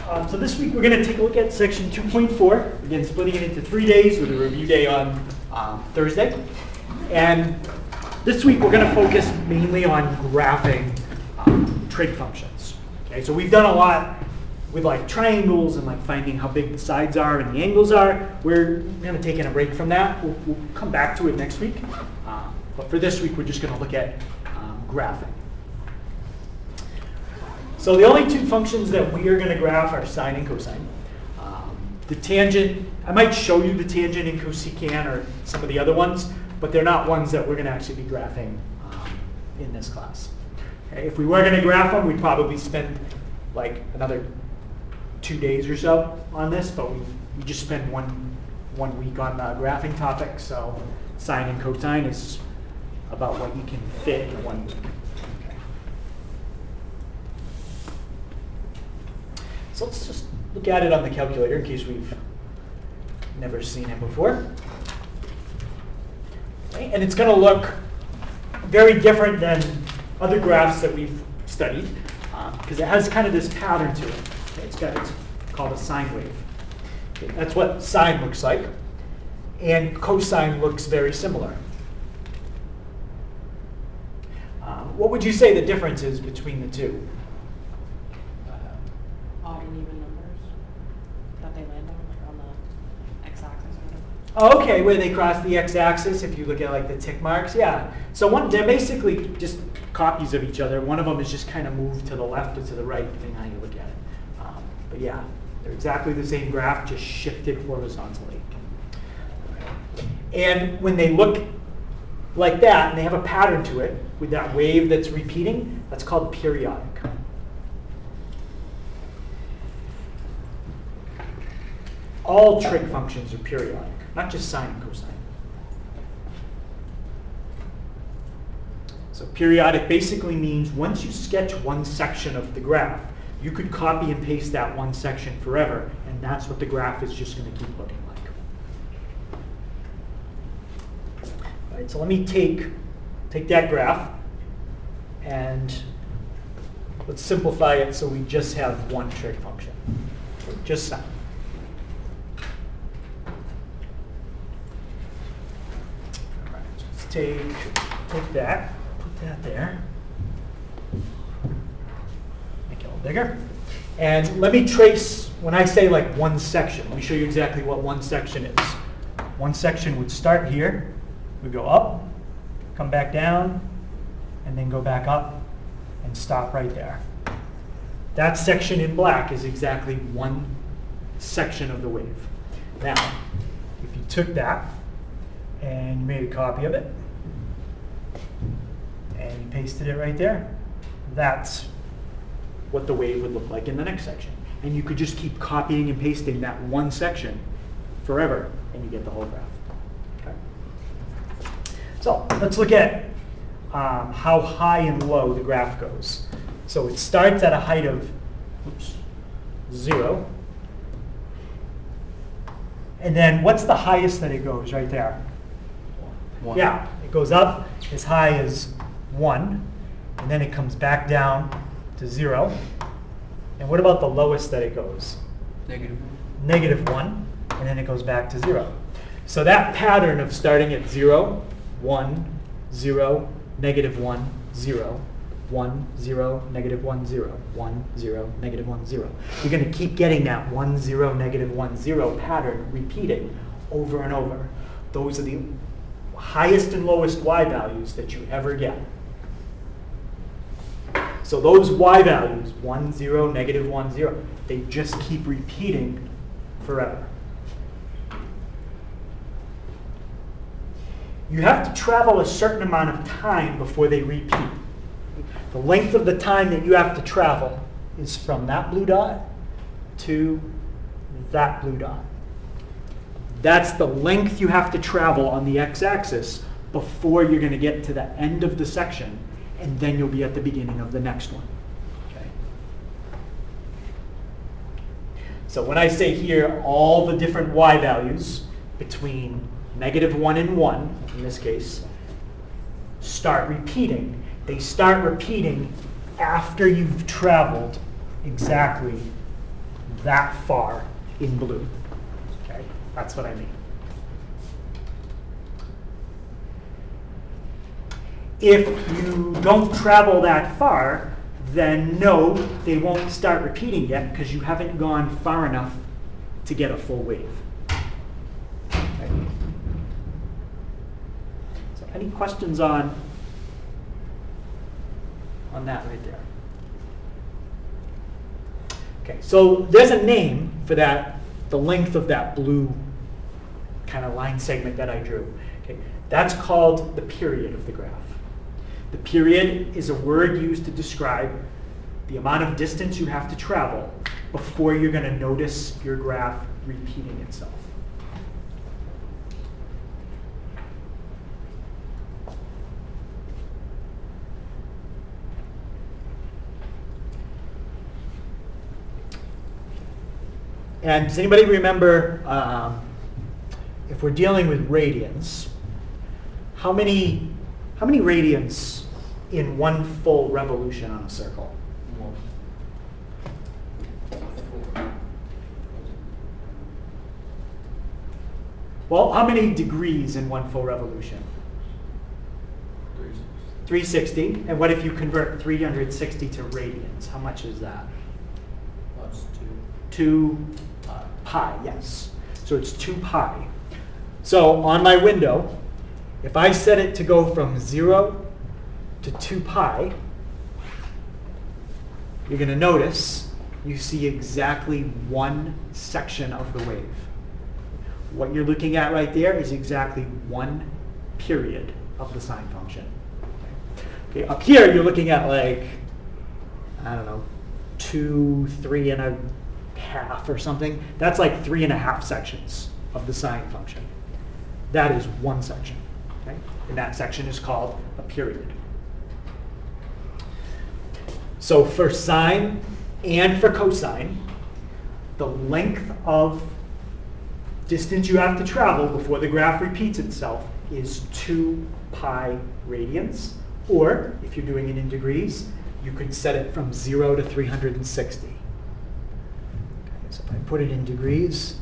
So this week we're going to take a look at section 2.4, again splitting it into 3 days with a review day on Thursday. And this week we're going to focus mainly on graphing trig functions. Okay, so we've done a lot with like triangles and like finding how big the sides are and the angles are. We're kind of taking a break from that. We'll come back to it next week. But for this week we're just going to look at graphing. So the only two functions that we are going to graph are sine and cosine. The tangent, I might show you the tangent in cosecant or some of the other ones, but they're not ones that we're going to actually be graphing in this class. Okay, if we were going to graph them, we'd probably spend like another 2 days or so on this, but we just spend one week on the graphing topic, so sine and cosine is about what you can fit in 1 week. So let's just look at it on the calculator in case we've never seen it before. Okay, and it's going to look very different than other graphs that we've studied because it has kind of this pattern to it. Okay, it's called a sine wave. Okay, that's what sine looks like. And cosine looks very similar. What would you say the difference is between the two? Odd and even numbers that they land on, like on the x-axis or whatever. Oh, okay, where they cross the x-axis, if you look at like the tick marks, yeah. So they're basically just copies of each other. One of them is just kind of moved to the left or to the right, depending on how you look at it. But yeah, they're exactly the same graph, just shifted horizontally. And when they look like that, and they have a pattern to it, with that wave that's repeating, that's called periodic. All trig functions are periodic, not just sine and cosine. So periodic basically means once you sketch one section of the graph, you could copy and paste that one section forever, and that's what the graph is just going to keep looking like. All right, so let me take that graph and let's simplify it so we just have one trig function, just sine. Take that, put that there, make it a little bigger. And let me trace, when I say like one section, let me show you exactly what one section is. One section would start here, would go up, come back down, and then go back up and stop right there. That section in black is exactly one section of the wave. Now, if you took that and you made a copy of it, and you pasted it right there, that's what the wave would look like in the next section. And you could just keep copying and pasting that one section forever, and you get the whole graph. Okay. So let's look at how high and low the graph goes. So it starts at a height of 0. And then what's the highest that it goes right there? 1. Yeah, it goes up as high as 1, and then it comes back down to 0. And what about the lowest that it goes? Negative 1, and then it goes back to 0. So that pattern of starting at 0, 1, 0, negative 1, 0, 1, 0, negative 1, 0, 1, 0, negative 1, 0. You're going to keep getting that 1, 0, negative 1, 0 pattern repeating over and over. Those are the highest and lowest y values that you ever get. So those y values, 1, 0, negative 1, 0, they just keep repeating forever. You have to travel a certain amount of time before they repeat. The length of the time that you have to travel is from that blue dot to that blue dot. That's the length you have to travel on the x-axis before you're going to get to the end of the section, and then you'll be at the beginning of the next one. Okay. So when I say here all the different y values between negative 1 and 1, in this case, start repeating, they start repeating after you've traveled exactly that far in blue. Okay, that's what I mean. If you don't travel that far, then no, they won't start repeating yet because you haven't gone far enough to get a full wave. Okay. So any questions on that right there? Okay, so there's a name for that, the length of that blue kind of line segment that I drew. Okay, that's called the period of the graph. The period is a word used to describe the amount of distance you have to travel before you're going to notice your graph repeating itself. And does anybody remember, if we're dealing with radians, how many radians in one full revolution on a circle? Well, how many degrees in one full revolution? 360. And what if you convert 360 to radians? How much is that? Plus 2 pi, yes. So it's 2 pi. So on my window, if I set it to go from 0 to 2 pi, you're going to notice you see exactly one section of the wave. What you're looking at right there is exactly one period of the sine function. Okay, up here you're looking at like, I don't know, 2, 3.5 or something. That's like 3.5 sections of the sine function. That is one section. Okay? And that section is called a period. So for sine and for cosine, the length of distance you have to travel before the graph repeats itself is 2 pi radians. Or, if you're doing it in degrees, you could set it from 0 to 360. Okay, so if I put it in degrees,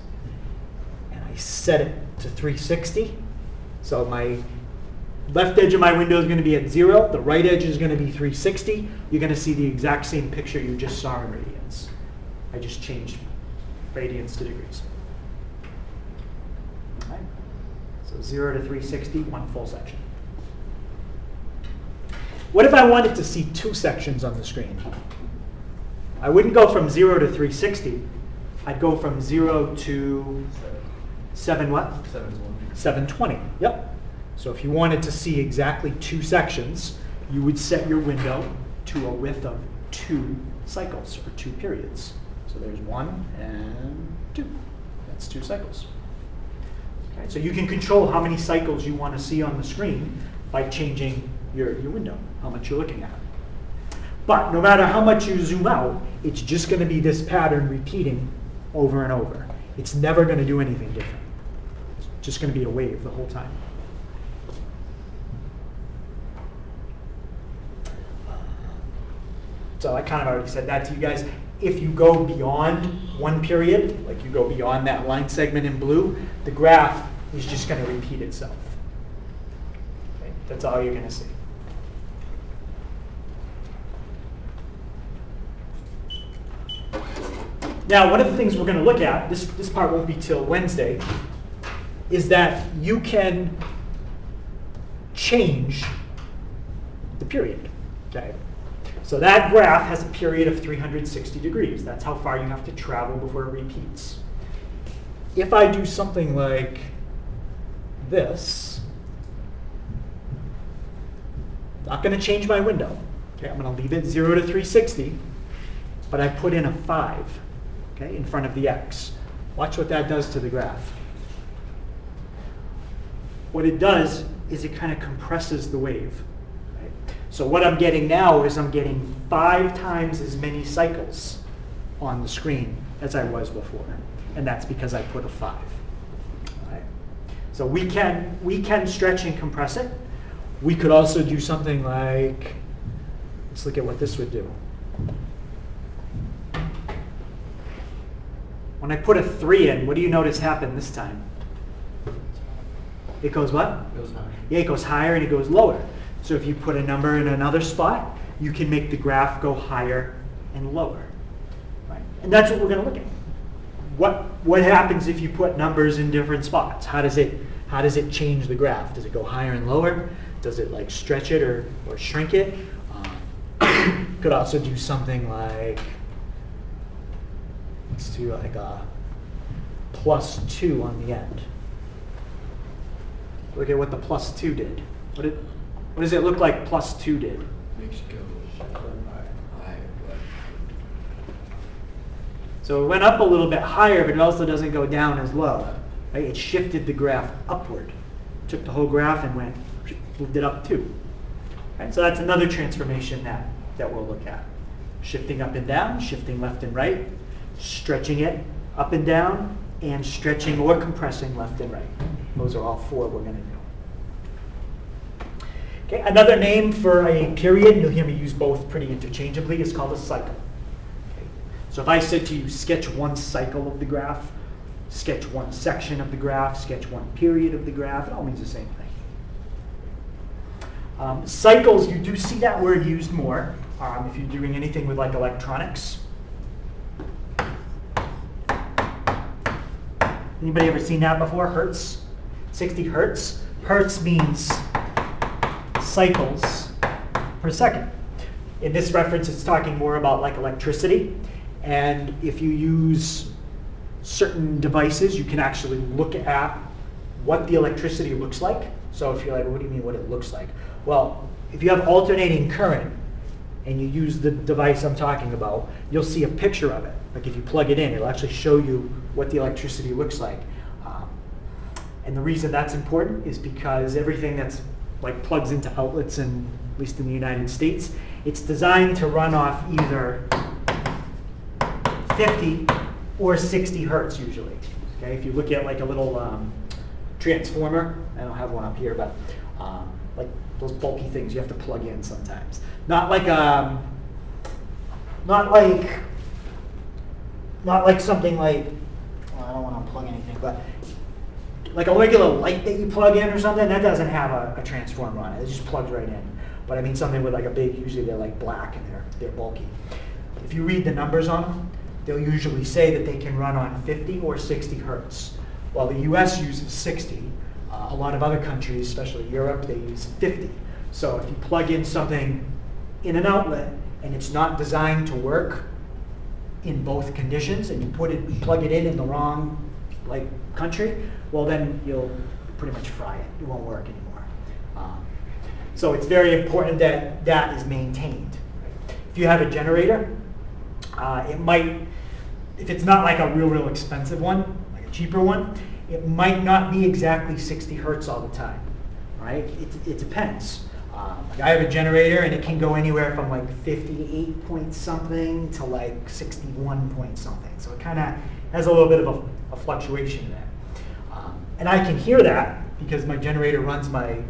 and I set it to 360, so my left edge of my window is going to be at 0, the right edge is going to be 360, you're going to see the exact same picture you just saw in radians. I just changed radians to degrees. Okay. So 0 to 360, one full section. What if I wanted to see two sections on the screen? I wouldn't go from 0 to 360. I'd go from 0 to 7 what? 720. 720, yep. So if you wanted to see exactly two sections, you would set your window to a width of 2 cycles, or 2 periods. So there's 1 and 2. That's 2 cycles. Okay, so you can control how many cycles you want to see on the screen by changing your window, how much you're looking at. But no matter how much you zoom out, it's just going to be this pattern repeating over and over. It's never going to do anything different. It's just going to be a wave the whole time. So I kind of already said that to you guys. If you go beyond one period, like you go beyond that line segment in blue, the graph is just going to repeat itself. Okay? That's all you're going to see. Now, one of the things we're going to look at, this part won't be till Wednesday, is that you can change the period. Okay? So that graph has a period of 360 degrees. That's how far you have to travel before it repeats. If I do something like this, not going to change my window. Okay, I'm going to leave it 0 to 360, but I put in a 5, okay, in front of the x. Watch what that does to the graph. What it does is it kind of compresses the wave. Right? So what I'm getting now is I'm getting 5 times as many cycles on the screen as I was before, and that's because I put a 5. Right? So we can stretch and compress it. We could also do something like, let's look at what this would do. When I put a 3 in, what do you notice happened this time? It goes what? Goes high. Yeah, it goes higher and it goes lower. So if you put a number in another spot, you can make the graph go higher and lower. Right? And that's what we're going to look at. What happens if you put numbers in different spots? How does it change the graph? Does it go higher and lower? Does it like stretch it or shrink it? Could also do something like, let's do like a +2 on the end. Look at what the +2 did. What does it look like +2 did? Makes you go high, but So it went up a little bit higher, but it also doesn't go down as low. Right? It shifted the graph upward. Took the whole graph and moved it up too. Right? So that's another transformation that we'll look at. Shifting up and down, shifting left and right, stretching it up and down, and stretching or compressing left and right. Those are all 4 we're going to do. Okay, another name for a period, you'll hear me use both pretty interchangeably, is called a cycle. Okay. So if I said to you, sketch one cycle of the graph, sketch one section of the graph, sketch one period of the graph, it all means the same thing. Cycles, you do see that word used more if you're doing anything with like electronics. Anybody ever seen that before? Hertz? 60 hertz? Hertz means cycles per second. In this reference, it's talking more about like electricity. And if you use certain devices, you can actually look at what the electricity looks like. So if you're like, what do you mean what it looks like? Well, if you have alternating current and you use the device I'm talking about, you'll see a picture of it. Like if you plug it in, it'll actually show you what the electricity looks like. And the reason that's important is because everything that's like plugs into outlets, and at least in the United States, it's designed to run off either 50 or 60 hertz usually. Okay, if you look at like a little transformer, I don't have one up here, but like those bulky things you have to plug in sometimes. Not like something like, well, I don't want to unplug anything, but like a regular light that you plug in or something, that doesn't have a transformer on it. It just plugs right in. But I mean something with like a big, usually they're like black and they're bulky. If you read the numbers on them, they'll usually say that they can run on 50 or 60 hertz. While the US uses 60, a lot of other countries, especially Europe, they use 50. So if you plug in something in an outlet and it's not designed to work in both conditions, and you plug it in the wrong like country, well then you'll pretty much fry it. It won't work anymore. So it's very important that that is maintained. If you have a generator, it might, if it's not like a real expensive one, like a cheaper one, it might not be exactly 60 hertz all the time. Right? It depends. Like I have a generator and it can go anywhere from like 58 point something to like 61 point something. So it kind of has a little bit of a fluctuation there. And I can hear that because my generator runs my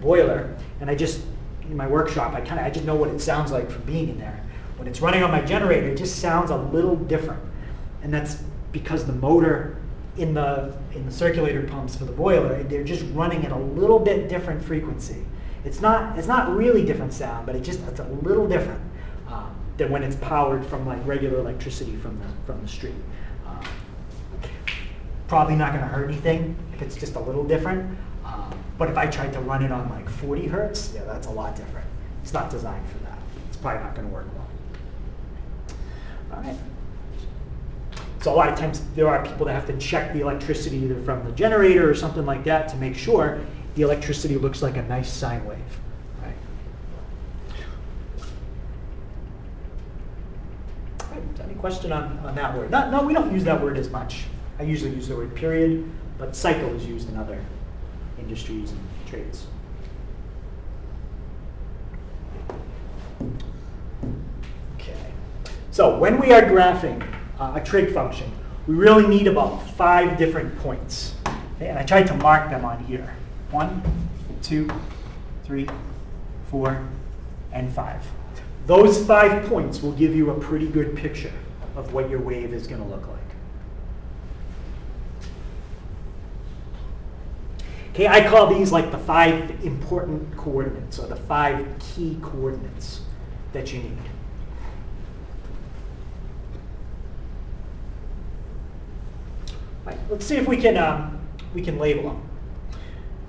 boiler, and I just, in my workshop, I just know what it sounds like from being in there. When it's running on my generator, it just sounds a little different. And that's because the motor in the circulator pumps for the boiler, they're just running at a little bit different frequency. It's not really different sound, but it's a little different than when it's powered from like regular electricity from the street. Probably not going to hurt anything if it's just a little different. But if I tried to run it on like 40 hertz, yeah, that's a lot different. It's not designed for that. It's probably not going to work well. All right. So a lot of times there are people that have to check the electricity either from the generator or something like that to make sure the electricity looks like a nice sine wave. Right. All right. So any question on that word? No, we don't use that word as much. I usually use the word period, but cycle is used in other industries and trades. Okay. So when we are graphing a trig function, we really need about 5 different points. Okay? And I tried to mark them on here. 1, 2, 3, 4, and 5. Those 5 points will give you a pretty good picture of what your wave is going to look like. Okay, I call these like the 5 important coordinates, or the 5 key coordinates that you need. Right, let's see if we can label them.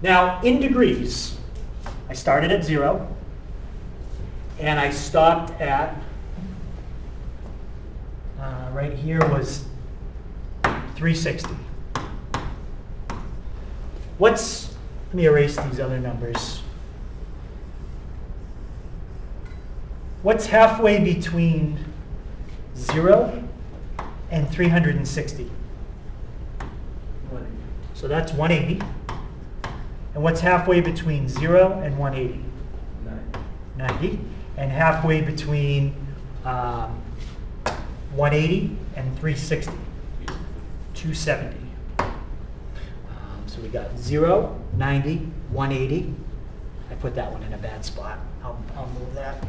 Now, in degrees, I started at 0, and I stopped at, right here was 360. Let me erase these other numbers. What's halfway between 0 and 360? So that's 180. And what's halfway between 0 and 180? 90. And halfway between 180 and 360? 270. So we got 0, 90, 180. I put that one in a bad spot. I'll move that.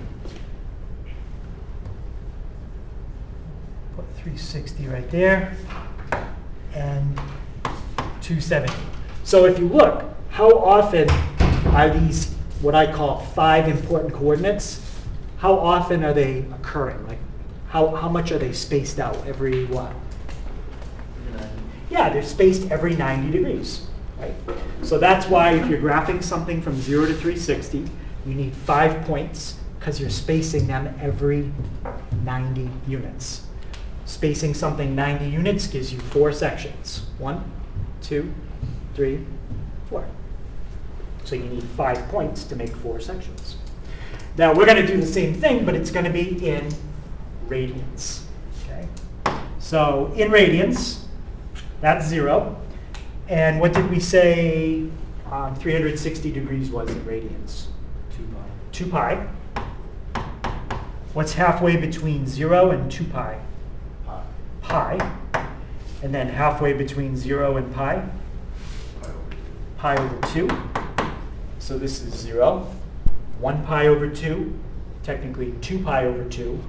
Put 360 right there. And 270. So if you look, how often are these what I call 5 important coordinates? How often are they occurring? Like how much are they spaced out? Every what? Yeah, they're spaced every 90 degrees. Right? So that's why if you're graphing something from 0 to 360, you need 5 points because you're spacing them every 90 units. Spacing something 90 units gives you 4 sections. 1, 2, 3, 4. So you need 5 points to make 4 sections. Now we're going to do the same thing, but it's going to be in radians. Okay? So in radians, that's 0. And what did we say 360 degrees was in radians? 2 pi. What's halfway between 0 and 2 pi? Pi. And then halfway between 0 and pi? Pi over 2. So this is 0. 1 pi over 2. Technically 2 pi over 2.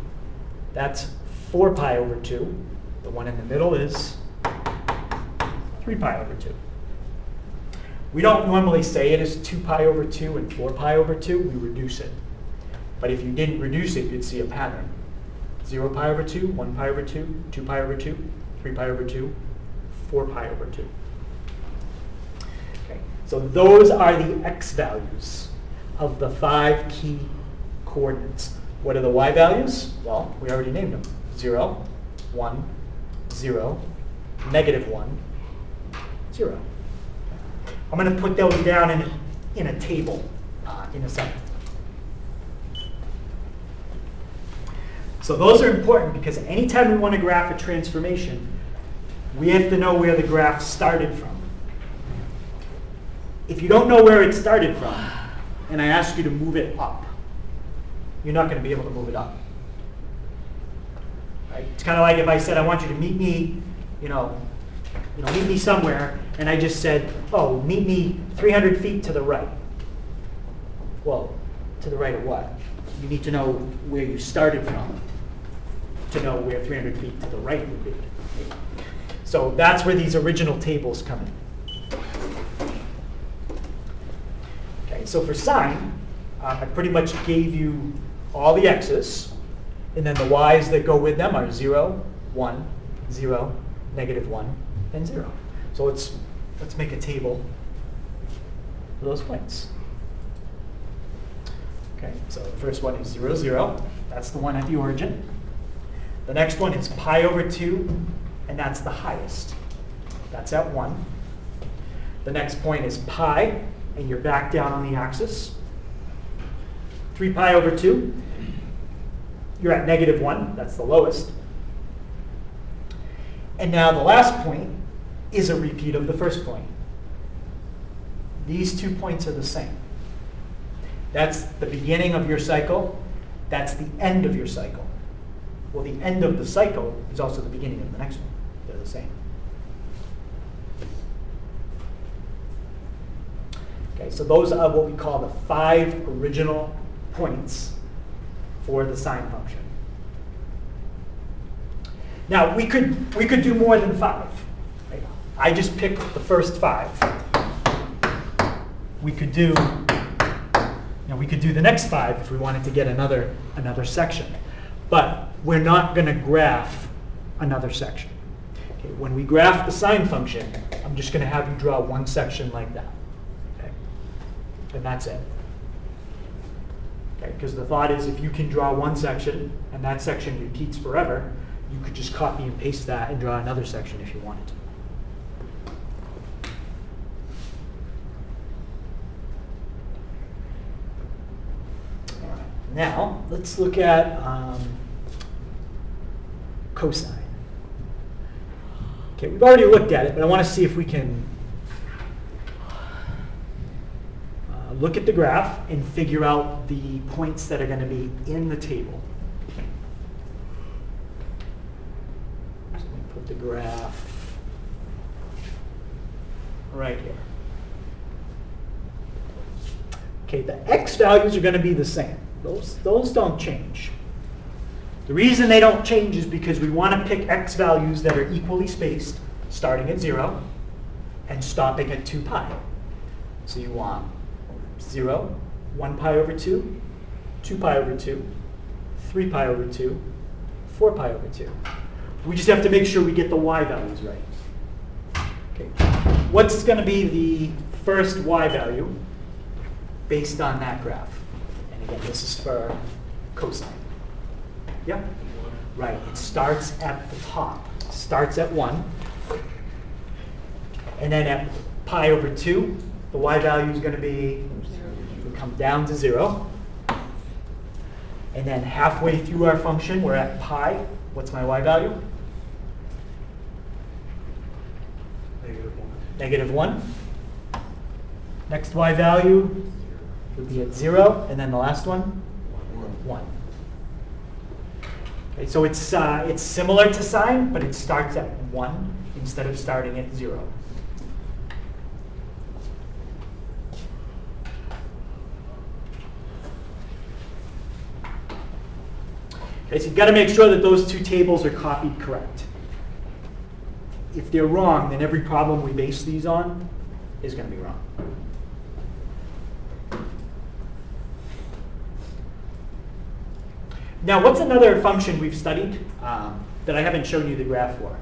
That's 4 pi over 2. The one in the middle is 3 pi over 2. We don't normally say it as 2 pi over 2 and 4 pi over 2. We reduce it. But if you didn't reduce it, you'd see a pattern. 0 pi over 2, 1 pi over 2, 2 pi over 2, 3 pi over 2, 4 pi over 2. Okay. So those are the x values of the 5 key coordinates. What are the y values? Well, we already named them. 0, 1, 0, -1, 0. I'm going to put those down in a table in a second. So those are important because anytime we want to graph a transformation, we have to know where the graph started from. If you don't know where it started from, and I ask you to move it up, you're not going to be able to move it up. Right? It's kind of like if I said, I want you to meet me, meet me somewhere, and I just said, oh, meet me 300 feet to the right. Well, to the right of what? You need to know where you started from to know where 300 feet to the right would be. So that's where these original tables come in. Okay, so for sine, I pretty much gave you all the x's, and then the y's that go with them are 0, 1, 0, -1, and 0. So let's make a table for those points. Okay, so the first one is 0, 0. That's the one at the origin. The next one is pi over 2, and that's the highest. That's at 1. The next point is pi, and you're back down on the axis. 3 pi over 2. You're at -1. That's the lowest. And now the last point is a repeat of the first point. These 2 points are the same. That's the beginning of your cycle. That's the end of your cycle. Well, the end of the cycle is also the beginning of the next one. They're the same. Okay, so those are what we call the 5 original points for the sine function. Now, we could do more than 5. Right? I just picked the first 5. we could do, we could do the next 5 if we wanted to get another section. But we're not going to graph another section. Okay, when we graph the sine function, I'm just going to have you draw one section like that. Okay? And that's it. Okay, because the thought is if you can draw one section and that section repeats forever, you could just copy and paste that and draw another section if you wanted to. All right. Now, let's look at cosine. Okay, we've already looked at it, but I want to see if we can look at the graph and figure out the points that are going to be in the table. So let me put the graph right here. Okay, the x values are going to be the same. Those don't change. The reason they don't change is because we want to pick x values that are equally spaced, starting at 0 and stopping at 2 pi. So you want 0, 1 pi over 2, 2 pi over 2, 3 pi over 2, 4 pi over 2. We just have to make sure we get the y values right. Okay. What's going to be the first y value based on that graph? And again, this is for cosine. Yep. Right. It starts at the top. Starts at 1. And then at pi over 2, the y value is going to be, we come down to 0. And then halfway through our function, we're at pi. What's my y value? Negative 1. Next y value would be at 0. And then the last one? 1. Okay, so it's similar to sine, but it starts at 1 instead of starting at 0. Okay, so you've got to make sure that those two tables are copied correct. If they're wrong, then every problem we base these on is going to be wrong. Now, what's another function we've studied that I haven't shown you the graph for?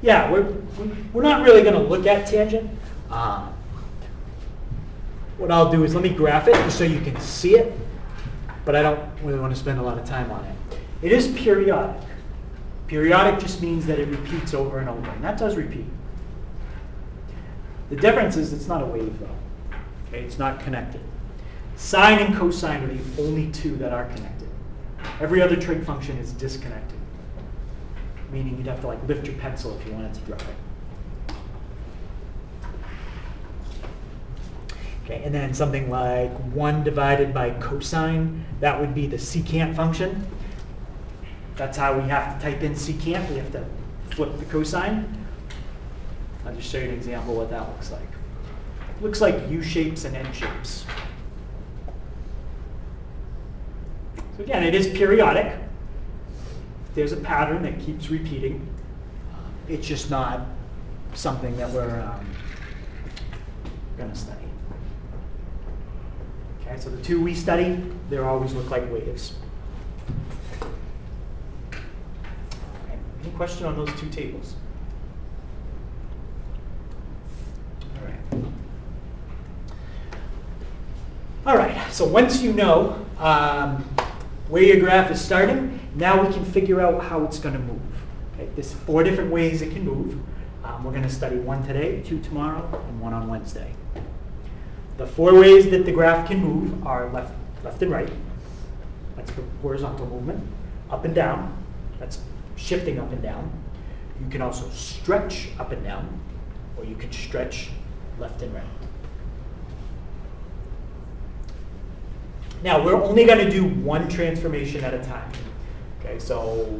Yeah, we're not really going to look at tangent. What I'll do is let me graph it just so you can see it, but I don't really want to spend a lot of time on it. It is periodic. Periodic just means that it repeats over and over, and that does repeat. The difference is it's not a wave, though. Okay, it's not connected. Sine and cosine are the only two that are connected. Every other trig function is disconnected, meaning you'd have to lift your pencil if you wanted to draw it. Okay, and then something like 1 divided by cosine, that would be the secant function. That's how we have to type in secant. We have to flip the cosine. I'll just show you an example of what that looks like. It looks like U shapes and N shapes. So again, it is periodic. There's a pattern that keeps repeating. It's just not something that we're going to study. Okay, so the two we study, they always look like waves. Okay, any question on those two tables? All right. All right, so once you know where your graph is starting, now we can figure out how it's going to move. Okay, there's 4 different ways it can move. We're going to study 1 today, 2 tomorrow, and 1 on Wednesday. The 4 ways that the graph can move are left and right. That's for horizontal movement. Up and down. That's shifting up and down. You can also stretch up and down, or you can stretch left and right. Now, we're only going to do one transformation at a time. Okay, so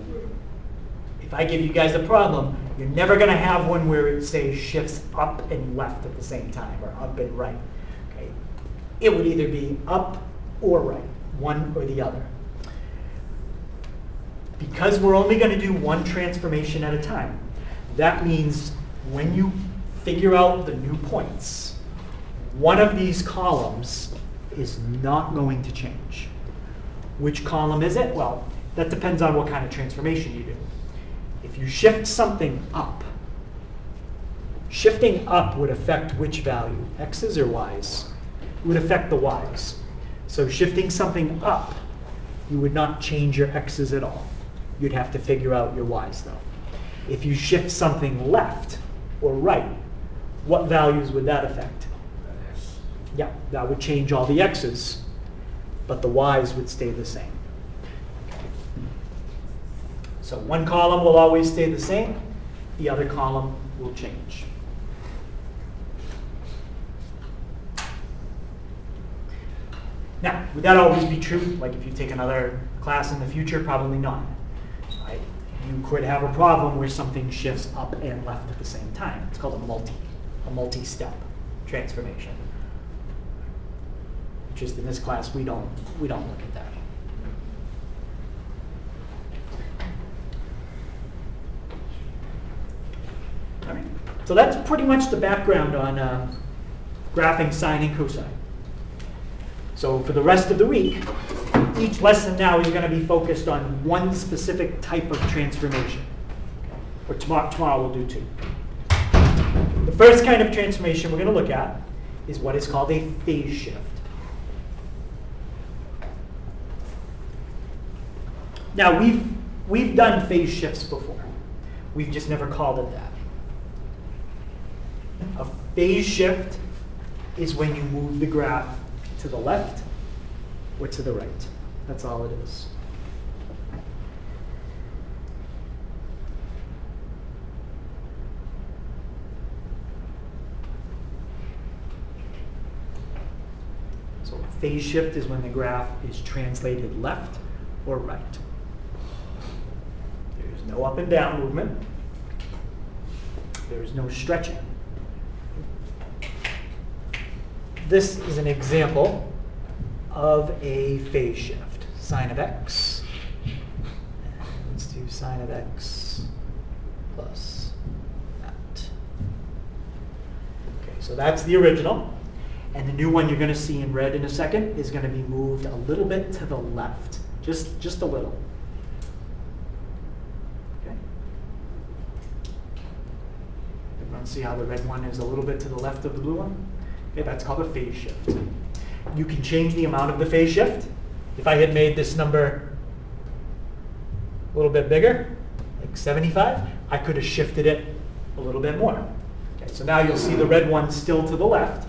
if I give you guys a problem, you're never going to have one where it, say, shifts up and left at the same time, or up and right. Okay, it would either be up or right, one or the other. Because we're only going to do one transformation at a time, that means when you figure out the new points, one of these columns is not going to change. Which column is it? Well, that depends on what kind of transformation you do. If you shift something up, shifting up would affect which value? X's or Y's? It would affect the Y's. So shifting something up, you would not change your X's at all. You'd have to figure out your Y's though. If you shift something left or right, what values would that affect? Yeah, that would change all the X's, but the Y's would stay the same. So one column will always stay the same, the other column will change. Now, would that always be true? Like if you take another class in the future, probably not. Right? You could have a problem where something shifts up and left at the same time. It's called a multi-step transformation. Just in this class, we don't look at that. All right. So that's pretty much the background on graphing sine and cosine. So for the rest of the week, each lesson now is going to be focused on one specific type of transformation. Or tomorrow we'll do two. The first kind of transformation we're going to look at is what is called a phase shift. Now we've done phase shifts before. We've just never called it that. A phase shift is when you move the graph to the left or to the right. That's all it is. So a phase shift is when the graph is translated left or right. There's no up and down movement. There's no stretching. This is an example of a phase shift. Sine of x. And let's do sine of x plus that. Okay, so that's the original. And the new one you're going to see in red in a second is going to be moved a little bit to the left. Just a little. Okay. Everyone see how the red one is a little bit to the left of the blue one? Okay, that's called a phase shift. You can change the amount of the phase shift. If I had made this number a little bit bigger, like 75, I could have shifted it a little bit more. Okay, so now you'll see the red one still to the left,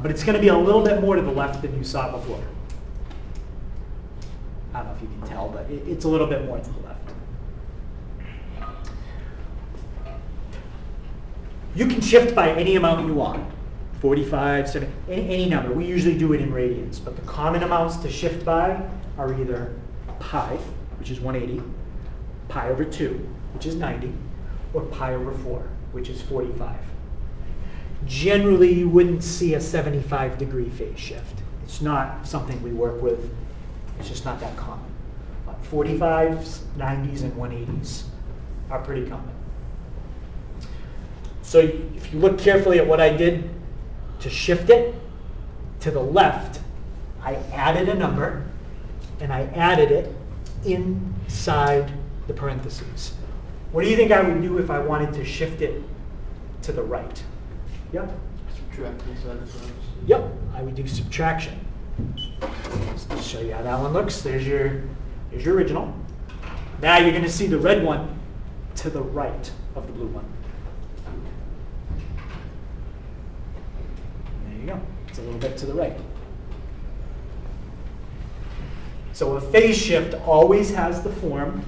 but it's going to be a little bit more to the left than you saw before. I don't know if you can tell, but it's a little bit more to the left. You can shift by any amount you want. 45, 70, any number. We usually do it in radians, but the common amounts to shift by are either pi, which is 180, pi over 2, which is 90, or pi over 4, which is 45. Generally, you wouldn't see a 75-degree phase shift. It's not something we work with. It's just not that common. But 45s, 90s, and 180s are pretty common. So if you look carefully at what I did to shift it to the left, I added a number, and I added it inside the parentheses. What do you think I would do if I wanted to shift it to the right? Yep. Subtract inside the parentheses. Yep, I would do subtraction. Let's show you how that one looks. There's your original. Now you're going to see the red one to the right of the blue one. There you go. It's a little bit to the right. So a phase shift always has the form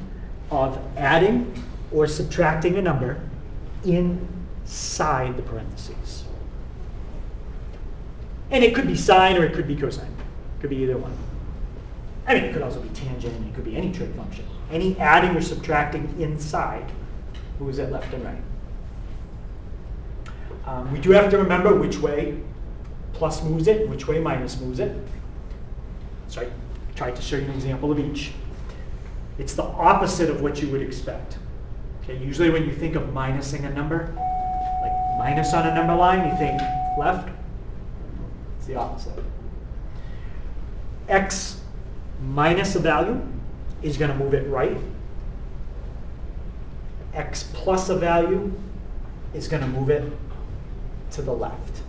of adding or subtracting a number inside the parentheses. And it could be sine or it could be cosine. It could be either one. I mean, it could also be tangent, and it could be any trig function. Any adding or subtracting inside moves it left and right. We do have to remember which way plus moves it, which way minus moves it. So I tried to show you an example of each. It's the opposite of what you would expect. Okay, usually when you think of minusing a number, like minus on a number line, you think left. the opposite. X minus a value is going to move it right. X plus a value is going to move it to the left.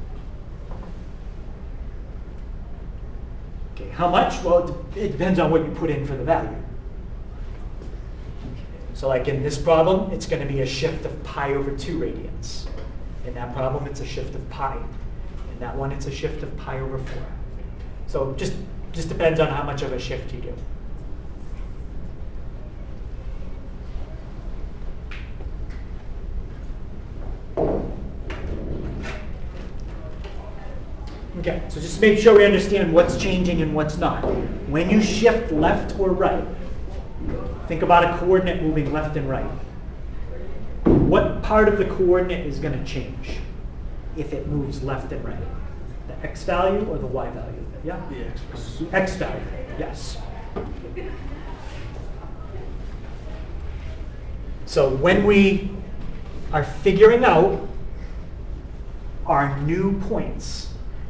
Okay, how much? Well, it depends on what you put in for the value. So like in this problem, it's going to be a shift of pi over 2 radians. In that problem, it's a shift of pi. In that one, it's a shift of pi over 4. So just depends on how much of a shift you do. Okay, so just make sure we understand what's changing and what's not. When you shift left or right, think about a coordinate moving left and right. What part of the coordinate is going to change if it moves left and right? The x value or the y value? Yeah? The X. The x value, yes. So when we are figuring out our new points,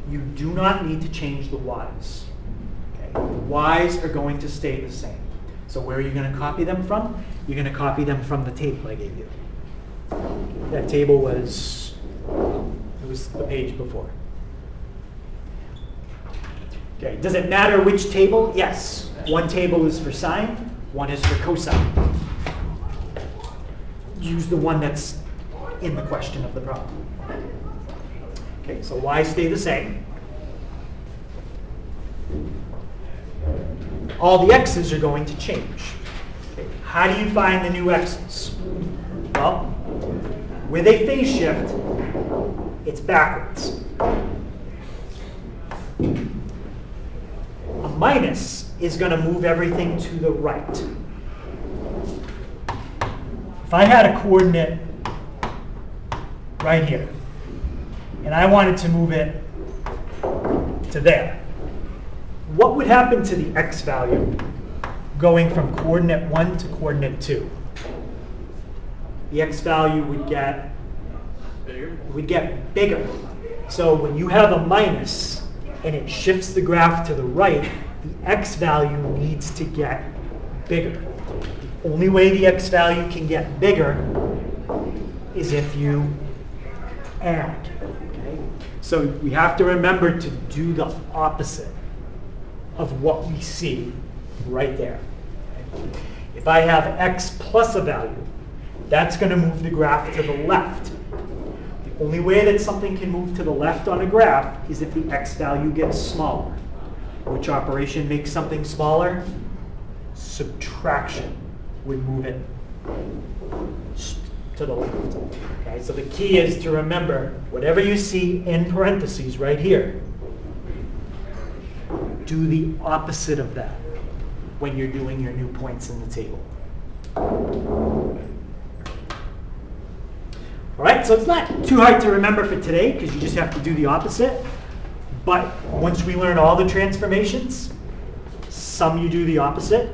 you do not need to change the y's. Okay? The y's are going to stay the same. So where are you going to copy them from? You're going to copy them from the table I gave you. That table was, it was the page before. Okay, does it matter which table? Yes. One table is for sine, one is for cosine. Use the one that's in the question of the problem. Okay, so y stay the same. All the x's are going to change. Okay, how do you find the new x's? Well, with a phase shift, it's backwards. A minus is going to move everything to the right. If I had a coordinate right here, and I wanted to move it to there, what would happen to the x value going from coordinate 1 to coordinate 2? The x value would get bigger. So when you have a minus and it shifts the graph to the right, the x value needs to get bigger. The only way the x value can get bigger is if you add. Okay? So we have to remember to do the opposite of what we see right there. Okay? If I have x plus a value, that's going to move the graph to the left. The only way that something can move to the left on a graph is if the x value gets smaller. Which operation makes something smaller? Subtraction would move it to the left. Okay, so the key is to remember, whatever you see in parentheses right here, do the opposite of that when you're doing your new points in the table. All right, so it's not too hard to remember for today because you just have to do the opposite. But once we learn all the transformations, some you do the opposite,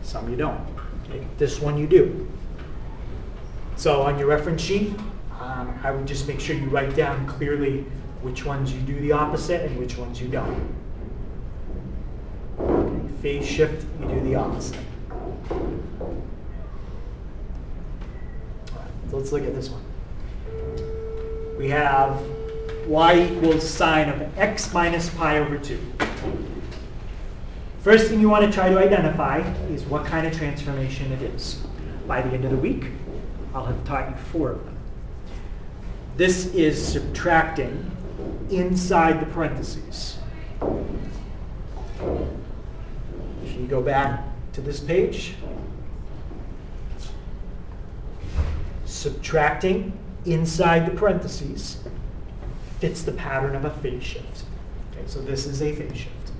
some you don't. Okay? This one you do. So on your reference sheet, I would just make sure you write down clearly which ones you do the opposite and which ones you don't. Okay, phase shift, you do the opposite. All right, so let's look at this one. We have y equals sine of x minus pi over 2. First thing you want to try to identify is what kind of transformation it is. By the end of the week, I'll have taught you 4 of them. This is subtracting inside the parentheses. If you go back to this page, subtracting inside the parentheses fits the pattern of a phase shift. Okay, so this is a phase shift.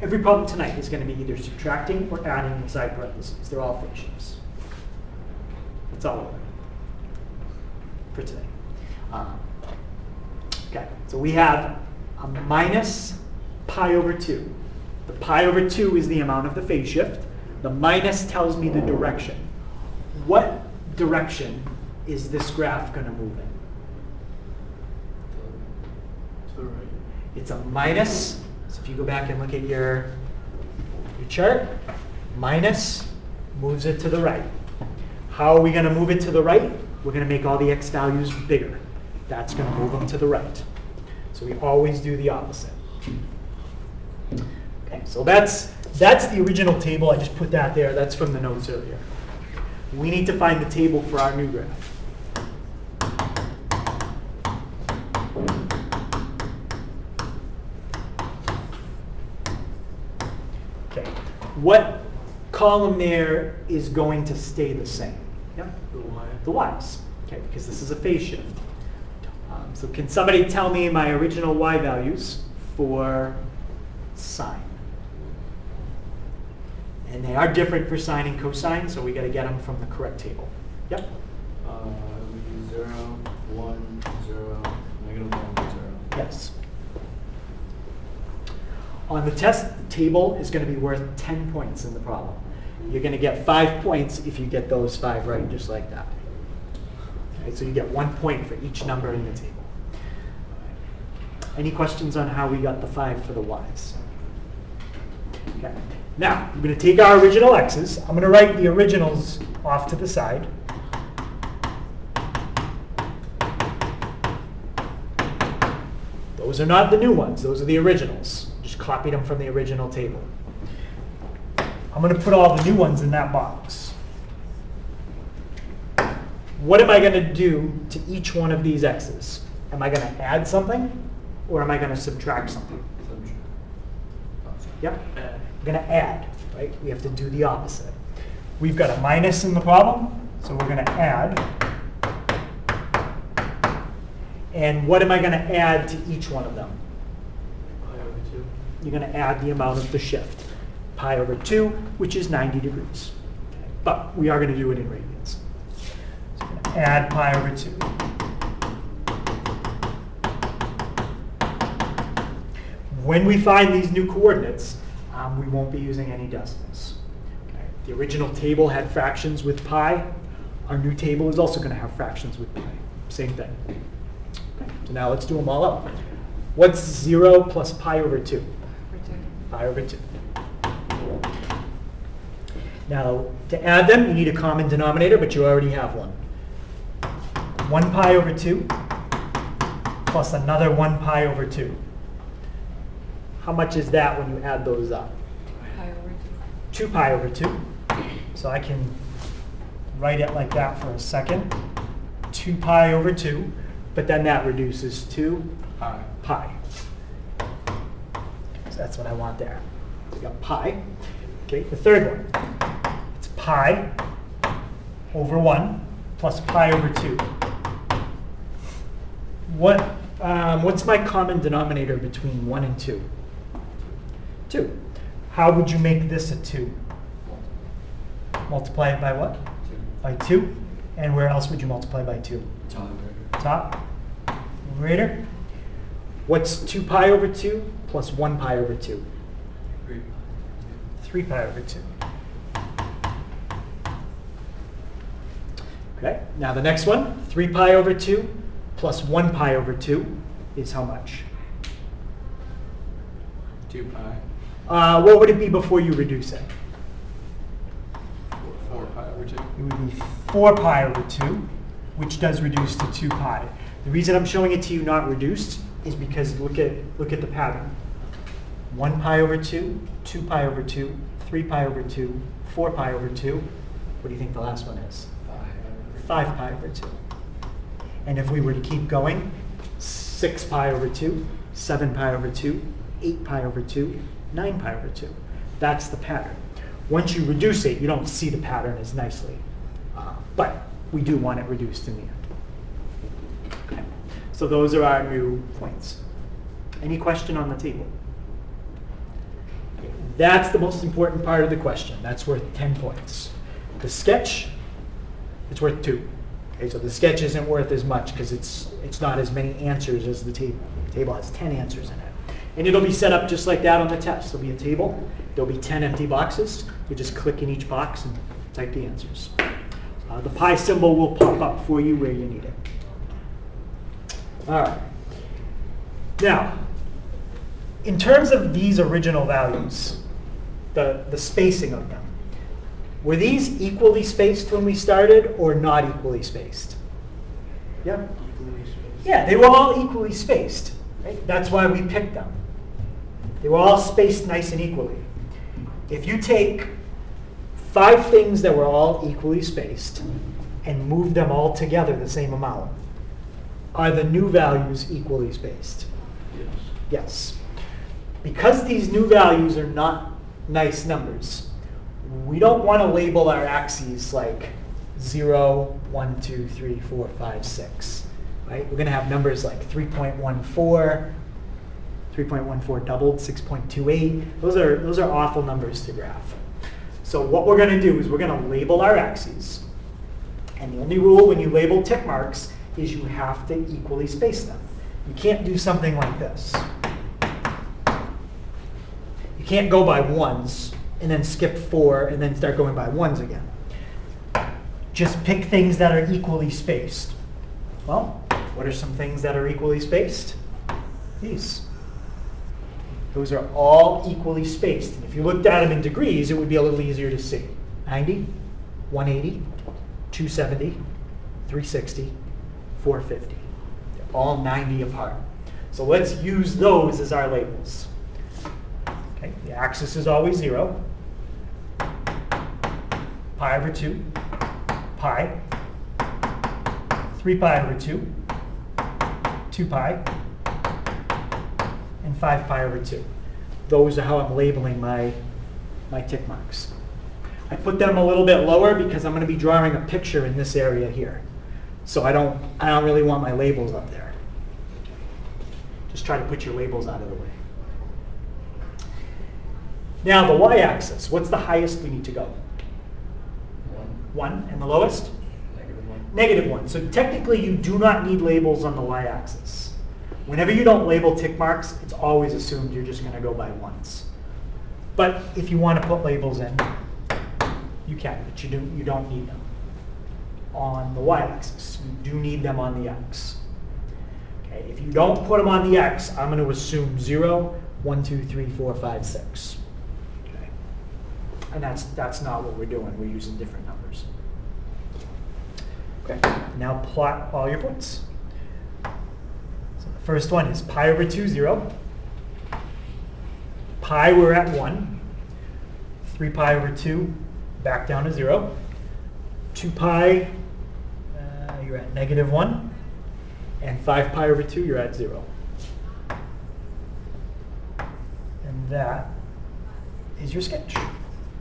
Every problem tonight is going to be either subtracting or adding inside parentheses. They're all phase shifts. That's all of them for today. Okay, so we have a minus pi over 2. The pi over 2 is the amount of the phase shift. The minus tells me the direction. What direction is this graph going to move in? It's a minus. So if you go back and look at your chart, minus moves it to the right. How are we going to move it to the right? We're going to make all the x values bigger. That's going to move them to the right. So we always do the opposite. Okay, so that's the original table. I just put that there. That's from the notes earlier. We need to find the table for our new graph. Okay, what column there is going to stay the same? Yep. The y's, okay, because this is a phase shift. So can somebody tell me my original y values for sine? And they are different for sine and cosine, so we got to get them from the correct table. Yep. We use 0, 1, 0, -1, 0. Yes. On the test, the table is going to be worth 10 points in the problem. You're going to get 5 points if you get those 5 right, just like that. Okay, so you get 1 point for each number in the table. Any questions on how we got the 5 for the y's? Okay. Now, I'm going to take our original x's. I'm going to write the originals off to the side. Those are not the new ones. Those are the originals. Just copied them from the original table. I'm going to put all the new ones in that box. What am I going to do to each one of these x's? Am I going to add something, or am I going to subtract something? Yep. We're going to add, right? We have to do the opposite. We've got a minus in the problem, so we're going to add. And what am I going to add to each one of them? Pi over 2. You're going to add the amount of the shift. Pi over 2, which is 90 degrees. Okay. But we are going to do it in radians. So we're going to add pi over 2. When we find these new coordinates, we won't be using any decimals. Okay. The original table had fractions with pi. Our new table is also going to have fractions with pi. Same thing. Okay. So now let's do them all up. What's 0 plus pi over 2? Pi over 2. Now, to add them, you need a common denominator, but you already have one. 1 pi over 2 plus another 1 pi over 2. How much is that when you add those up? Pi over 2 pi over 2. So I can write it like that for a second. 2 pi over 2, but then that reduces to pi. So that's what I want there. We got pi. Okay, the third one. It's pi over 1 plus pi over 2. What's my common denominator between 1 and 2? 2. How would you make this a 2? Multiply it by what? 2. By 2. And where else would you multiply by 2? Top. Numerator. What's 2 pi over 2 plus 1 pi over 2? 3 pi over 2. Okay, now the next one, 3 pi over 2 plus 1 pi over 2 is how much? 2 pi. What would it be before you reduce it? 4 pi over 2. It would be 4 pi over 2, which does reduce to 2 pi. The reason I'm showing it to you not reduced is because look at the pattern. 1 pi over 2, 2 pi over 2, 3 pi over 2, 4 pi over 2. What do you think the last one is? 5 pi over 2. And if we were to keep going, 6 pi over 2, 7 pi over 2, 8 pi over 2, 9 pi over 2. That's the pattern. Once you reduce it, you don't see the pattern as nicely. But we do want it reduced in the end. Okay. So those are our new points. Any question on the table? Okay. That's the most important part of the question. That's worth 10 points. The sketch, it's worth 2. Okay, so the sketch isn't worth as much because it's not as many answers as the table. The table has 10 answers in it. And it'll be set up just like that on the test. There'll be a table. There'll be 10 empty boxes. You just click in each box and type the answers. The pi symbol will pop up for you where you need it. All right. Now, in terms of these original values, the spacing of them, were these equally spaced when we started or not equally spaced? Yeah. Yeah, they were all equally spaced. Right? That's why we picked them. They were all spaced nice and equally. If you take 5 things that were all equally spaced and move them all together the same amount, are the new values equally spaced? Yes. Yes. Because these new values are not nice numbers, we don't want to label our axes like 0, 1, 2, 3, 4, 5, 6. Right? We're going to have numbers like 3.14, 3.14 doubled, 6.28. Those are awful numbers to graph. So what we're going to do is we're going to label our axes. And the only rule when you label tick marks is you have to equally space them. You can't do something like this. You can't go by ones and then skip 4 and then start going by ones again. Just pick things that are equally spaced. Well, what are some things that are equally spaced? These. Those are all equally spaced. And if you looked at them in degrees, it would be a little easier to see. 90, 180, 270, 360, 450. They're all 90 apart. So let's use those as our labels. Okay, the axis is always 0. Pi over 2, pi, 3 pi over 2, 2 pi, and 5 pi over 2. Those are how I'm labeling my tick marks. I put them a little bit lower because I'm going to be drawing a picture in this area here. So I don't really want my labels up there. Just try to put your labels out of the way. Now the y-axis, what's the highest we need to go? 1. And the lowest? -1. -1. So technically you do not need labels on the y-axis. Whenever you don't label tick marks, it's always assumed you're just going to go by ones. But if you want to put labels in, you can, but you don't need them on the y-axis. You do need them on the x. Okay, if you don't put them on the x, I'm going to assume 0, 1, 2, 3, 4, 5, 6. Okay. And that's not what we're doing. We're using different numbers. Okay. Now plot all your points. So the first one is pi over 2, 0. Pi, we're at 1. 3 pi over 2, back down to 0. 2 pi, you're at -1. And 5 pi over 2, you're at 0. And that is your sketch.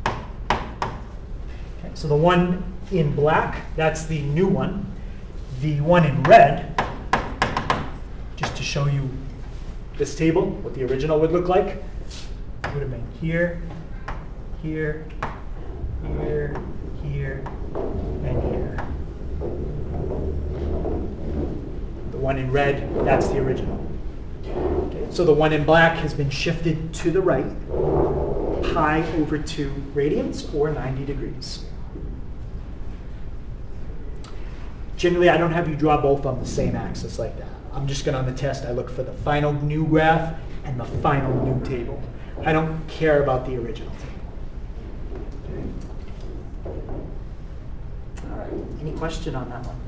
Okay, so the one in black, that's the new one. The one in red, just to show you this table, what the original would look like, would have been here, here, here, here, and here. The one in red, that's the original. Okay, so the one in black has been shifted to the right, pi over 2 radians, or 90 degrees. Generally, I don't have you draw both on the same axis like that. I'm just going to, on the test, I look for the final new graph and the final new table. I don't care about the original table. Okay. All right, any question on that one?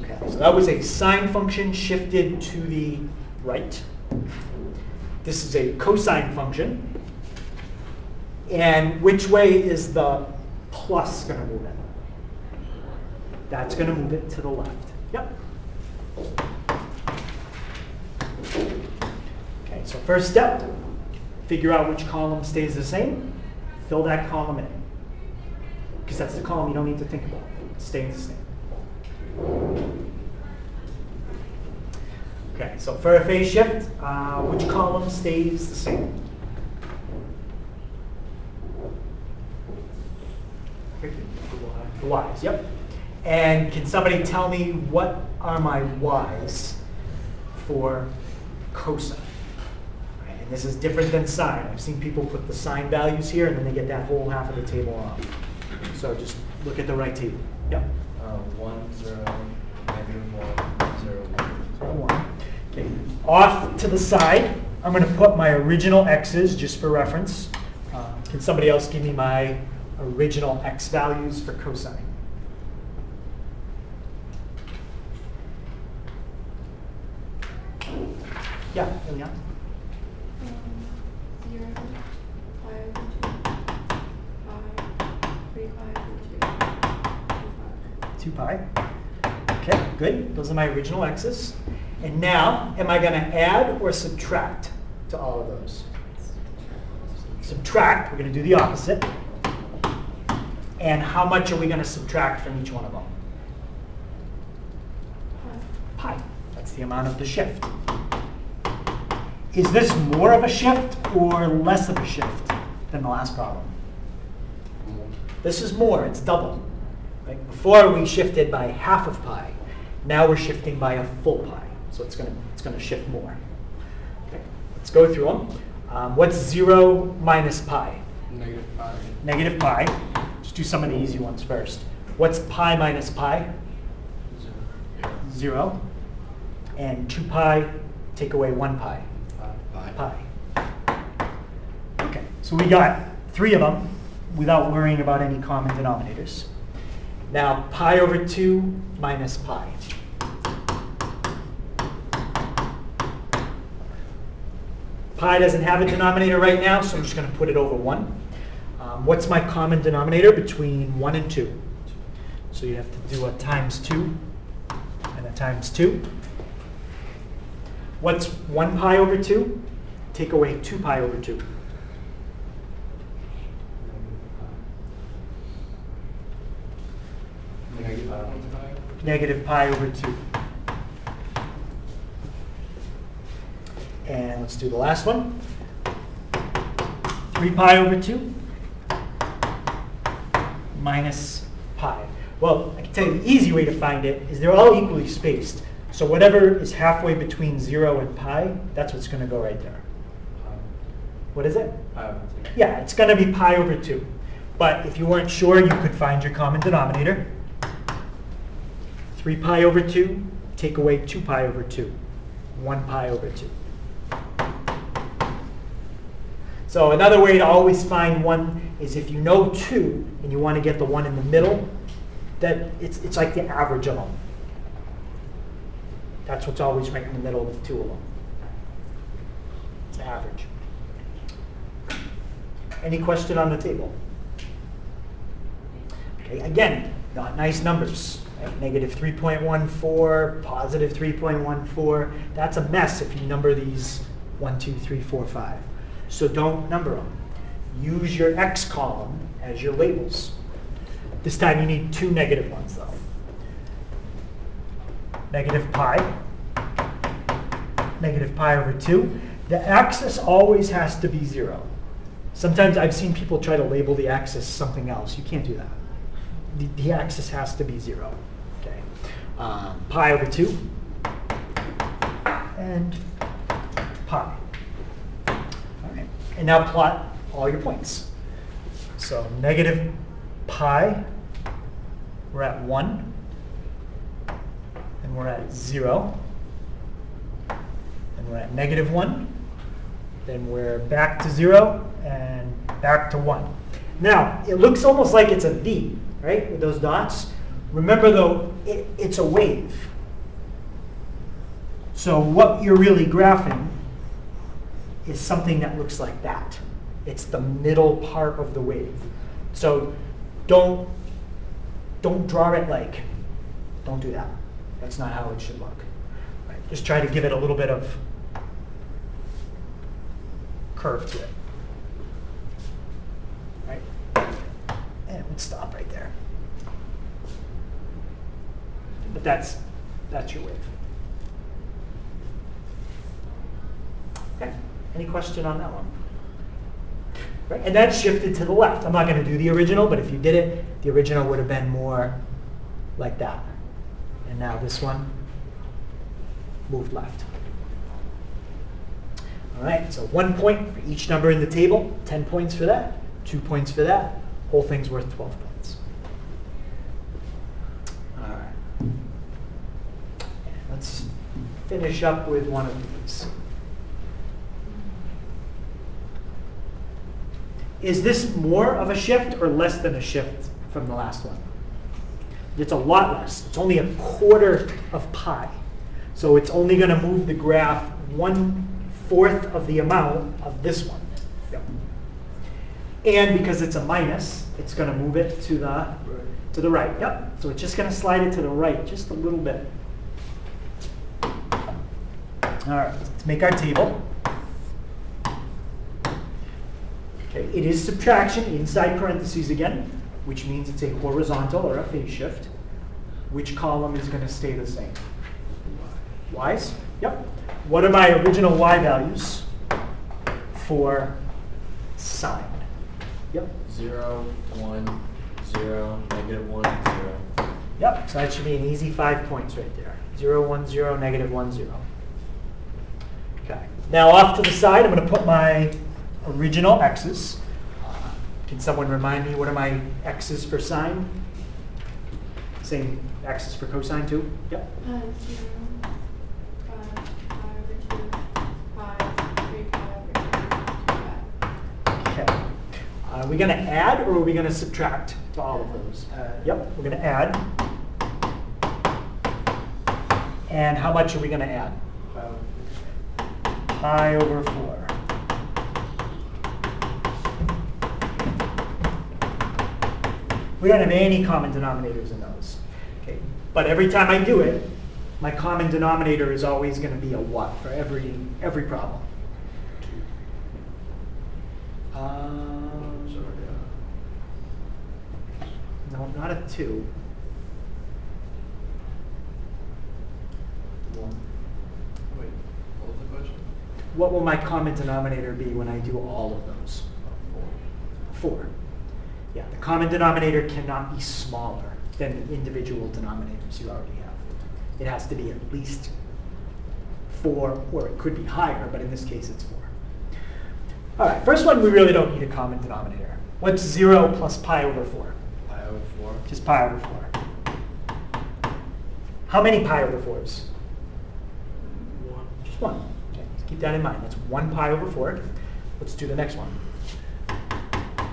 Okay, so that was a sine function shifted to the right. This is a cosine function. And which way is the plus going to move it? That's going to move it to the left. Yep. Okay, so first step, figure out which column stays the same. Fill that column in. Because that's the column you don't need to think about. It stays the same. Okay, so for a phase shift, which column stays the same? The y's, yep. And can somebody tell me what are my y's for cosine? Right, and this is different than sine. I've seen people put the sine values here and then they get that whole half of the table wrong. So just look at the right table. Yep. 1, 0, -1, 0, 1. 1. Okay, off to the side, I'm going to put my original x's just for reference. Can somebody else give me my original x values for cosine? Yeah, Eliana? 0, pi over 2, pi, 3 pi over 2, 2 pi. Okay, good. Those are my original x's. And now, am I going to add or subtract to all of those? Subtract, we're going to do the opposite. And how much are we going to subtract from each one of them? Pi. That's the amount of the shift. Is this more of a shift or less of a shift than the last problem? This is more, it's double. Right? Before we shifted by half of pi. Now we're shifting by a full pi. So it's going to shift more. Okay. Let's go through them. What's 0 minus pi? Negative pi. Negative pi. Let's do some of the easy ones first. What's pi minus pi? 0. And 2 pi, take away 1 pi. Pi. Okay, so we got 3 of them without worrying about any common denominators. Now, pi over 2 minus pi. Pi doesn't have a denominator right now, so I'm just going to put it over 1. What's my common denominator between 1 and 2? So you have to do a times 2 and a times 2. What's 1 pi over 2? Take away 2 pi over 2. Negative pi over 2. And let's do the last one. 3 pi over 2 minus pi. Well, I can tell you the easy way to find it is they're all equally spaced. So whatever is halfway between 0 and pi, that's what's going to go right there. What is it? Pi over 2. Yeah, it's going to be pi over 2. But if you weren't sure, you could find your common denominator. 3 pi over 2, take away 2 pi over 2. 1 pi over 2. So another way to always find 1 is if you know 2 and you want to get the one in the middle, that it's like the average of them. That's what's always right in the middle of 2 of them. It's average. Any question on the table? Okay, again, got nice numbers. Right? Negative 3.14, positive 3.14. That's a mess if you number these 1, 2, 3, 4, 5. So don't number them. Use your x column as your labels. This time you need 2 negative ones though. Negative pi over 2. The axis always has to be 0. Sometimes I've seen people try to label the axis something else. You can't do that. The axis has to be 0. Okay. Pi over 2 and pi. All right. And now plot all your points. So negative pi, we're at 1. And we're at 0. And we're at negative 1. Then we're back to 0 and back to 1. Now, it looks almost like it's a V, right, with those dots. Remember, though, it's a wave. So what you're really graphing is something that looks like that. It's the middle part of the wave. So don't draw it like, don't do that. That's not how it should look. Right? Just try to give it a little bit of curve to it. Right? And it would stop right there. But that's your wave. Okay. Any question on that one? Right? And that shifted to the left. I'm not going to do the original, but if you did it, the original would have been more like that. And now this one moved left. All right, so 1 point for each number in the table, 10 points for that, 2 points for that, whole thing's worth 12 points. All right. Let's finish up with one of these. Is this more of a shift or less than a shift from the last one? It's a lot less. It's only 1/4 of pi. So it's only going to move the graph 1/4 of the amount of this one. Yep. And because it's a minus, it's going to move it to the right. Yep. So it's just going to slide it to the right just a little bit. All right, let's make our table. Okay, it is subtraction inside parentheses again, which means it's a horizontal or a phase shift. Which column is going to stay the same? Y's? Yep. What are my original y values for sine? Yep. 0, 1, 0, -1, 0. Yep, so that should be an easy 5 points right there. 0, 1, 0, -1, 0. Okay. Now off to the side, I'm going to put my original x's. Can someone remind me what are my x's for sine? Same x's for cosine too? Yep. 0, 5, pi over 2, pi, 3 pi over 2, 2 pi. Okay. Are we going to add or are we going to subtract to all of those? Yep, we're going to add. And how much are we going to add? Pi over 4. We don't have any common denominators in those. Okay. But every time I do it, my common denominator is always going to be a what for every problem. No, not a 2. 1. Wait, what was the question? What will my common denominator be when I do all of those? 4. Yeah, the common denominator cannot be smaller than the individual denominators you already have. It has to be at least 4, or it could be higher, but in this case it's 4. All right, first one, we really don't need a common denominator. What's 0 plus pi over 4? Pi over 4. Just pi over 4. How many pi over 4s? 1. Just 1. Okay, just keep that in mind. That's 1 pi over 4. Let's do the next one.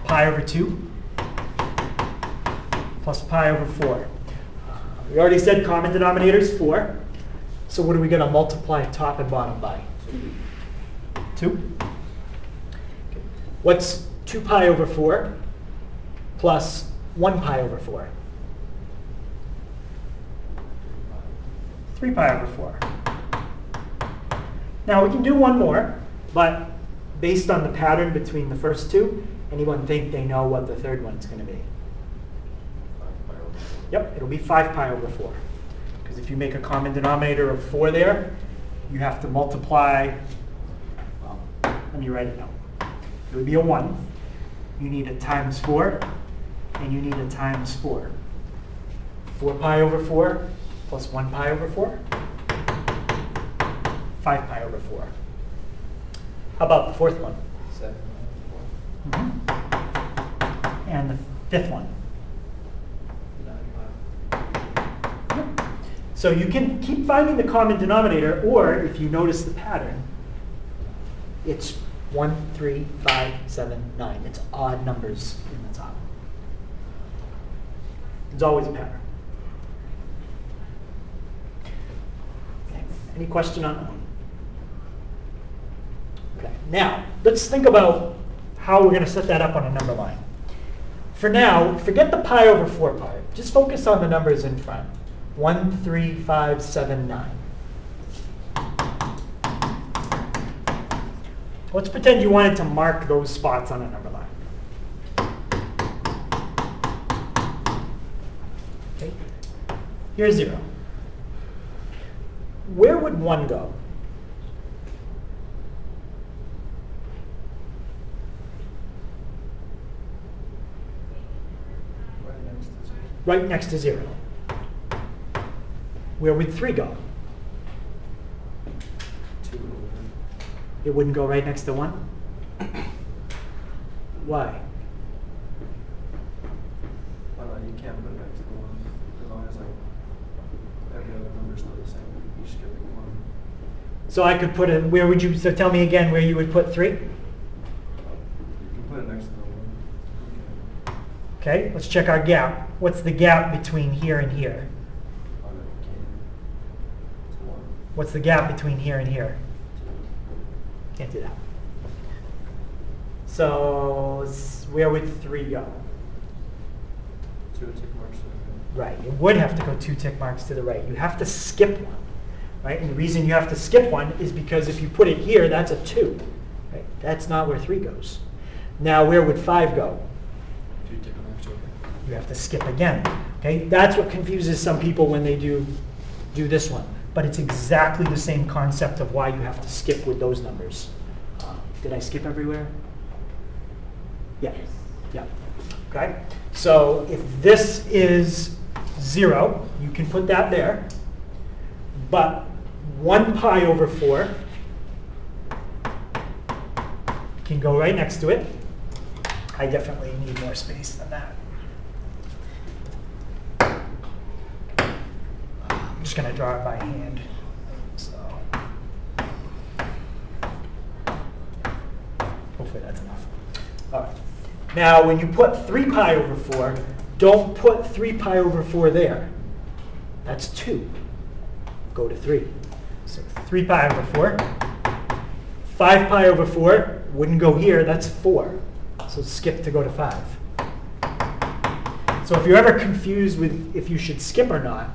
Pi over 2 plus pi over 4. We already said common denominator is 4. So what are we going to multiply top and bottom by? 2. Okay. What's 2 pi over 4 plus 1 pi over 4? 3 pi over 4. Now we can do one more, but based on the pattern between the first two, anyone think they know what the third one's going to be? Yep, it'll be 5 pi over 4. Because if you make a common denominator of 4 there, you have to multiply, well, let me write it down. It would be a 1. You need a times 4, and you need a times 4. 4 pi over 4 plus 1 pi over 4. 5 pi over 4. How about the fourth one? 7 And the fifth one? 9 pi. So you can keep finding the common denominator, or if you notice the pattern, it's 1, 3, 5, 7, 9. It's odd numbers in the top. There's always a pattern. Okay. Any question on that one? Okay. Now, let's think about how we're going to set that up on a number line. For now, forget the pi over 4 pi. Just focus on the numbers in front. 1, 3, 5, 7, 9. Let's pretend you wanted to mark those spots on a number line. Okay. Here's 0. Where would 1 go? Right next to 0. Where would 3 go? 2 over. It wouldn't go right next to 1? Why? Well, you can't put it next to 1 as long as like every other number is still the same. You're skipping 1. So I could put it, where would you, so tell me again where you would put 3? You can put it next to the 1. Okay, let's check our gap. What's the gap between here and here? Oh, no, you can't. It's 1. What's the gap between here and here? Can't do that. So where would 3 go? 2 tick marks. Right, it would have to go 2 tick marks to the right. You have to skip one, right? And the reason you have to skip one is because if you put it here, that's a 2. Right? That's not where 3 goes. Now, where would 5 go? 2 tick marks over. You have to skip again. Okay, that's what confuses some people when they do this one. But it's exactly the same concept of why you have to skip with those numbers. Did I skip everywhere? Yeah. Yeah. Okay. So if this is 0, you can put that there. But 1 pi over 4 can go right next to it. I definitely need more space than that. I'm just going to draw it by hand. So hopefully that's enough. All right. Now, when you put 3 pi over 4, don't put 3 pi over 4 there. That's 2. Go to 3. So 3 pi over 4. 5 pi over 4 wouldn't go here. That's 4. So skip to go to 5. So if you're ever confused with if you should skip or not,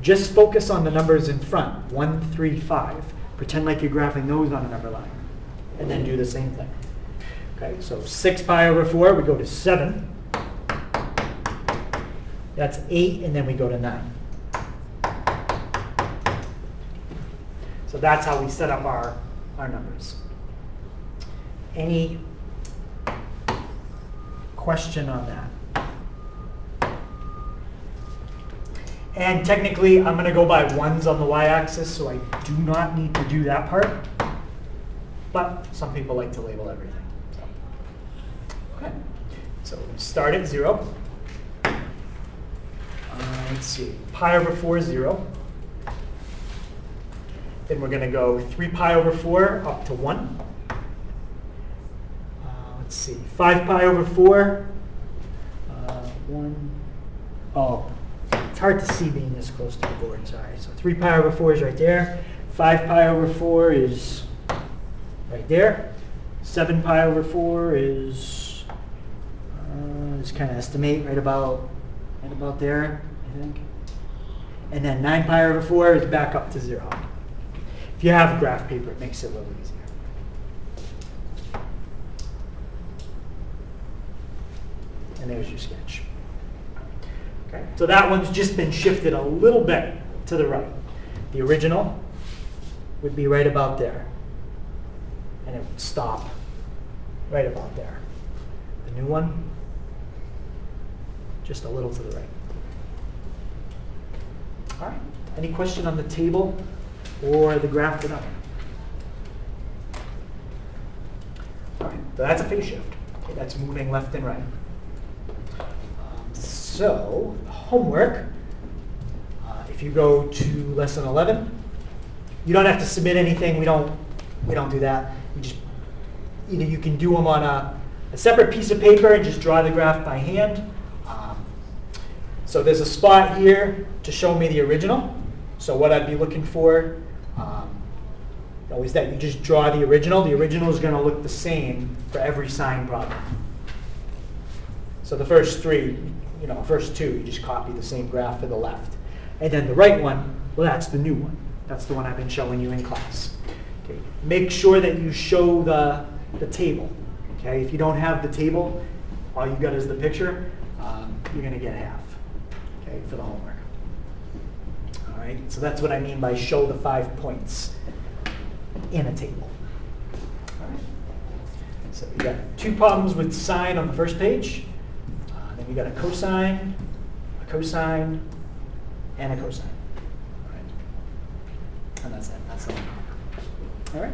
just focus on the numbers in front. 1, 3, 5. Pretend like you're graphing those on a number line. And then do the same thing. Okay, so 6 pi over 4, we go to 7. That's 8, and then we go to 9. So that's how we set up our numbers. Any question on that? And technically, I'm going to go by 1s on the y-axis, so I do not need to do that part. But some people like to label everything. Okay, so we start at 0. Let's see, pi over 4 is 0. Then we're going to go 3 pi over 4 up to 1. Let's see, 5 pi over 4, 1. Oh, it's hard to see being this close to the board, sorry. So 3 pi over 4 is right there. 5 pi over 4 is right there. 7 pi over 4 is, just kind of estimate right about there, I think. And then 9 pi over 4 is back up to 0. If you have graph paper, it makes it a little easier. And there's your sketch. Okay, so that one's just been shifted a little bit to the right. The original would be right about there. And it would stop right about there. The new one, just a little to the right. All right, any question on the table or the graph for that one? All right, so that's a phase shift. Okay, that's moving left and right. So, homework, if you go to lesson 11, you don't have to submit anything. We don't do that. You just, either you can do them on a separate piece of paper and just draw the graph by hand. So there's a spot here to show me the original. So what I'd be looking for is that you just draw the original. The original is going to look the same for every sine problem. So the first 3, first 2, you just copy the same graph for the left. And then the right one, well, that's the new one. That's the one I've been showing you in class. Okay. Make sure that you show the table. Okay. If you don't have the table, all you got is the picture, you're going to get half, okay, for the homework. All right. So that's what I mean by show the 5 points in a table. All right. So we got 2 problems with sine on the first page. Then we got a cosine, and a cosine. All right. And that's it. That's the homework. All right.